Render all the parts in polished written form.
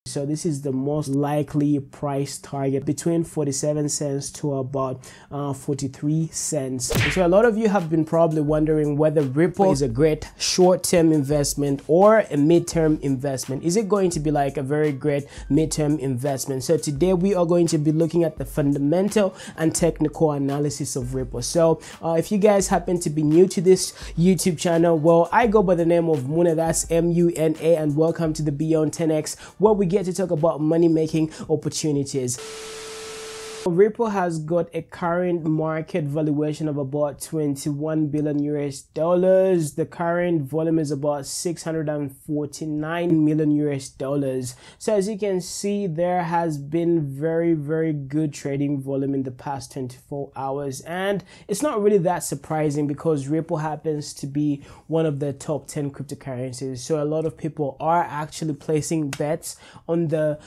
So this is the most likely price target, between 47 cents to about 43 cents. So a lot of you have been probably wondering whether Ripple is a great short-term investment or a mid-term investment. Is it going to be like a very great mid-term investment? So today we are going to be looking at the fundamental and technical analysis of Ripple. So if you guys happen to be new to this YouTube channel, well, I go by the name of Muna, that's M-U-N-A, and welcome to the Beyond 10X, where we get to talk about money-making opportunities. Ripple has got a current market valuation of about 21 billion US dollars. The current volume is about 649 million US dollars. So as you can see, there has been very good trading volume in the past 24 hours. And it's not really that surprising because Ripple happens to be one of the top 10 cryptocurrencies. So a lot of people are actually placing bets on the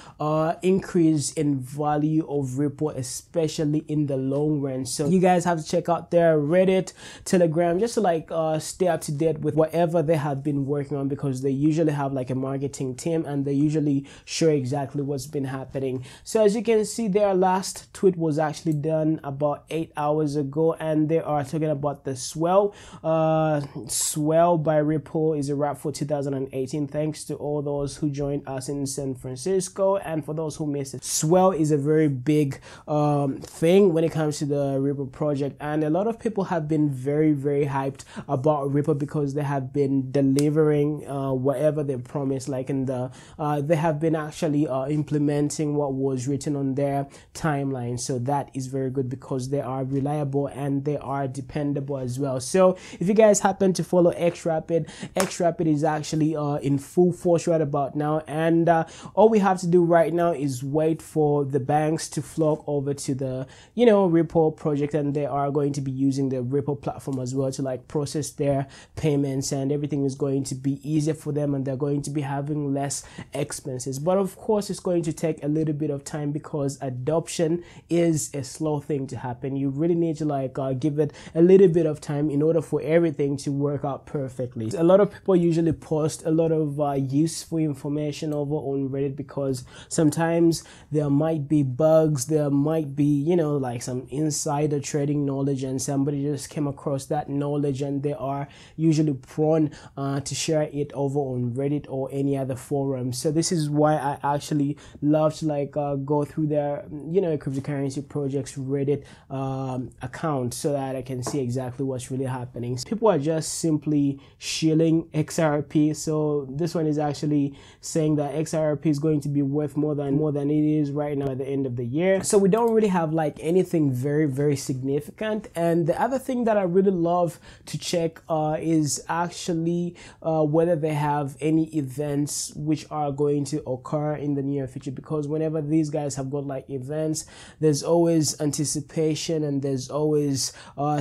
increase in value of Ripple, especially in the long run. So you guys have to check out their Reddit, Telegram, just to like stay up to date with whatever they have been working on, because they usually have like a marketing team and they usually show exactly what's been happening. So as you can see, their last tweet was actually done about 8 hours ago, and they are talking about the swell. Swell by Ripple is a wrap for 2018. Thanks to all those who joined us in San Francisco, and for those who missed it, swell is a very big thing when it comes to the Ripple project, and a lot of people have been very hyped about Ripple because they have been delivering whatever they promised. Like in the they have been actually implementing what was written on their timeline. So that is very good because they are reliable and they are dependable as well. So if you guys happen to follow XRP is actually in full force right about now, and all we have to do right now is wait for the banks to flock over to the Ripple project, and they are going to be using the Ripple platform as well to like process their payments, and everything is going to be easier for them, and they're going to be having less expenses. But of course it's going to take a little bit of time because adoption is a slow thing to happen. You really need to like give it a little bit of time in order for everything to work out perfectly. A lot of people usually post a lot of useful information over on Reddit because sometimes there might be bugs, there might be like some insider trading knowledge, and somebody just came across that knowledge, and they are usually prone to share it over on Reddit or any other forum. So this is why I actually love to like go through their cryptocurrency projects Reddit account so that I can see exactly what's really happening. People are just simply shilling XRP. So this one is actually saying that XRP is going to be worth more than it is right now at the end of the year. So we don't really have like anything very significant. And the other thing that I really love to check is actually whether they have any events which are going to occur in the near future, because whenever these guys have got like events, there's always anticipation and there's always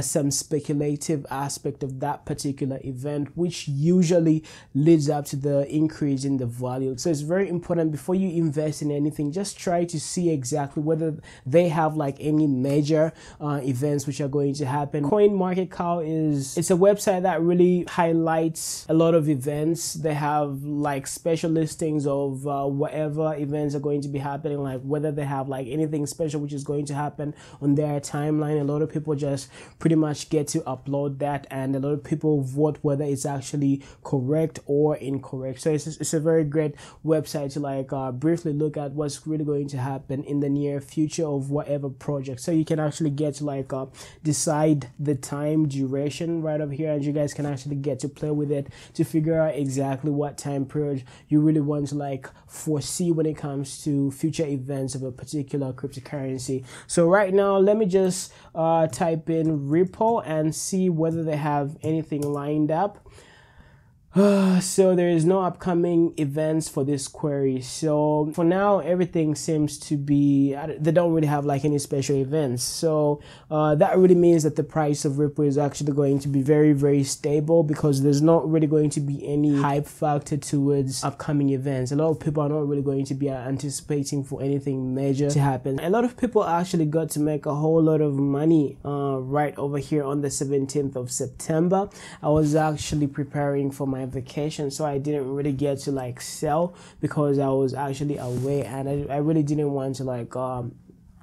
some speculative aspect of that particular event, which usually leads up to the increase in the value. So it's very important before you invest in anything, just try to see exactly whether they have like any major events which are going to happen. CoinMarketCap it's a website that really highlights a lot of events. They have like special listings of whatever events are going to be happening, like whether they have like anything special which is going to happen on their timeline. A lot of people just pretty much get to upload that, and a lot of people vote whether it's actually correct or incorrect. So it's a very great website to like briefly look at what's really going to happen in the near future of whatever project. So you can actually get to like decide the time duration right over here, and you guys can actually get to play with it to figure out exactly what time period you really want to like foresee when it comes to future events of a particular cryptocurrency. So right now, let me just type in Ripple and see whether they have anything lined up. So there is no upcoming events for this query. So for now, everything seems to be, they don't really have like any special events. So that really means that the price of Ripple is actually going to be very stable, because there's not really going to be any hype factor towards upcoming events. A lot of people are not really going to be anticipating for anything major to happen. A lot of people actually got to make a whole lot of money right over here on the 17th of September. I was actually preparing for my my vacation, so I didn't really get to like sell because I was actually away, and I really didn't want to like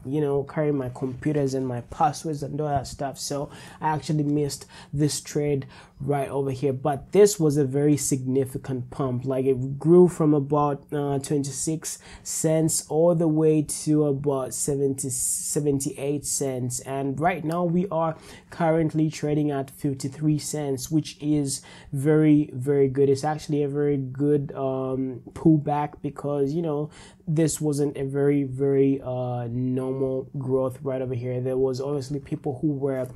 you know, carry my computers and my passwords and all that stuff. So I actually missed this trade right over here, but this was a very significant pump. Like it grew from about 26 cents all the way to about 78 cents, and right now we are currently trading at 53 cents, which is very good. It's actually a very good pullback, because you know this wasn't a very normal growth right over here. There was obviously people who were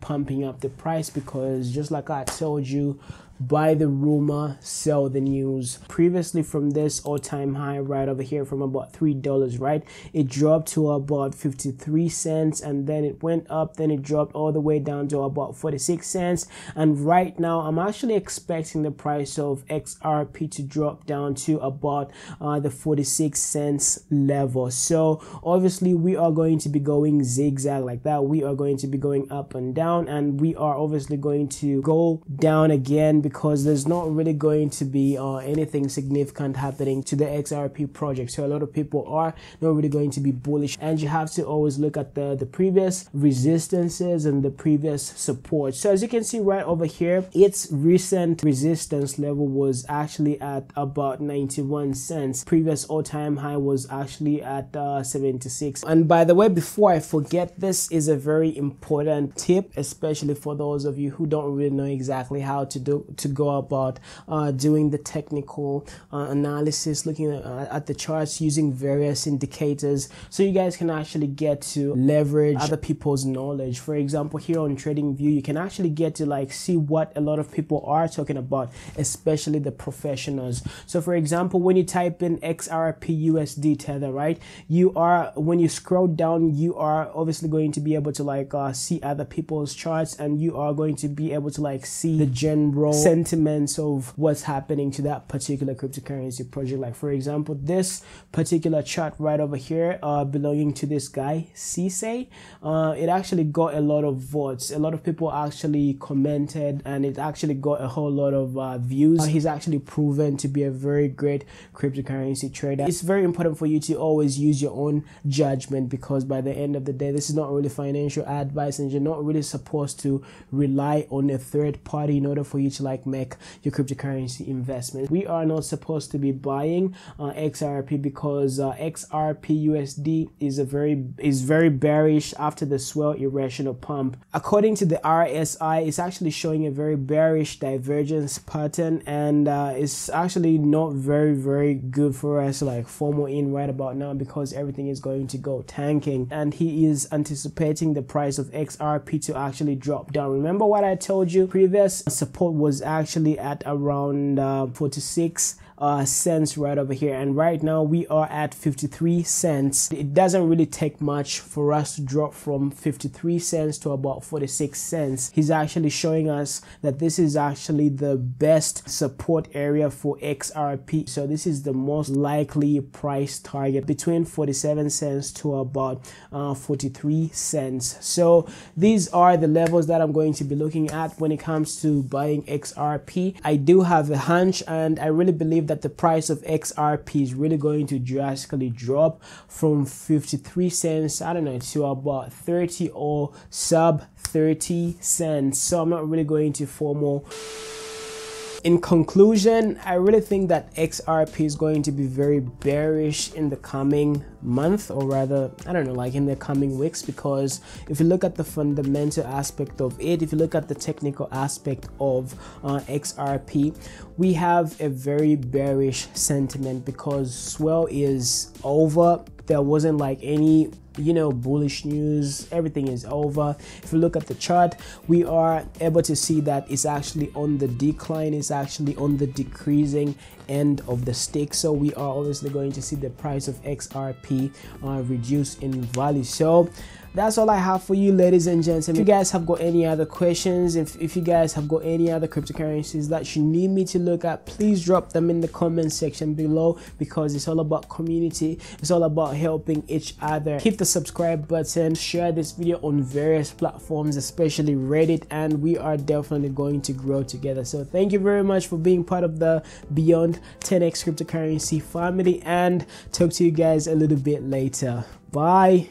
pumping up the price, because just like I told you, buy the rumor, sell the news. Previously, from this all-time high right over here from about $3, right, it dropped to about 53 cents, and then it went up, then it dropped all the way down to about 46 cents, and right now I'm actually expecting the price of XRP to drop down to about the 46 cents level. So obviously we are going to be going zigzag like that. We are going to be going up and down, and we are obviously going to go down again, because there's not really going to be anything significant happening to the XRP project. So a lot of people are not really going to be bullish, and you have to always look at the previous resistances and the previous support. So as you can see right over here, its recent resistance level was actually at about 91 cents. Previous all-time high was actually at 76. And by the way, before I forget, this is a very important tip, especially for those of you who don't really know exactly how to go about doing the technical analysis, looking at the charts using various indicators, so you guys can actually get to leverage other people's knowledge. For example, here on TradingView, you can actually get to like see what a lot of people are talking about, especially the professionals. So for example, when you type in XRP USD tether, right, when you scroll down, you are obviously going to be able to like see other people's charts, and you are going to be able to like see the general sentiments of what's happening to that particular cryptocurrency project. Like for example, this particular chart right over here belonging to this guy Cisse, it actually got a lot of votes. A lot of people actually commented, and it actually got a whole lot of views. He's actually proven to be a very great cryptocurrency trader. It's very important for you to always use your own judgment, because by the end of the day, this is not really financial advice, and you're not really supposed to rely on a third party in order for you to like make your cryptocurrency investment. We are not supposed to be buying XRP, because XRP USD is very bearish after the swell irrational pump. According to the RSI, it's actually showing a very bearish divergence pattern, and it's actually not very good for us to like FOMO in right about now, because everything is going to go tanking, and he is anticipating the price of XRP to actually drop down. Remember what I told you? Previous support was actually at around 46 cents right over here, and right now we are at 53 cents. It doesn't really take much for us to drop from 53 cents to about 46 cents. He's actually showing us that this is actually the best support area for XRP. So this is the most likely price target, between 47 cents to about 43 cents. So these are the levels that I'm going to be looking at when it comes to buying XRP. I do have a hunch, and I really believe that the price of XRP is really going to drastically drop from 53 cents, I don't know, to about 30 or sub 30 cents. So I'm not really going to FOMO. In conclusion, I really think that XRP is going to be very bearish in the coming month, or rather, I don't know, like in the coming weeks, because if you look at the fundamental aspect of it, if you look at the technical aspect of XRP, we have a very bearish sentiment, because swell is over. There wasn't like any bullish news. Everything is over. If you look at the chart, we are able to see that it's actually on the decline, it's actually on the decreasing end of the stick, so we are obviously going to see the price of XRP reduce in value. So that's all I have for you, ladies and gents. If you guys have got any other questions, if you guys have got any other cryptocurrencies that you need me to look at, please drop them in the comment section below, because it's all about community, it's all about helping each other. Hit the subscribe button, share this video on various platforms, especially Reddit, and we are definitely going to grow together. So thank you very much for being part of the Beyond 10x cryptocurrency family, and talk to you guys a little bit later. Bye.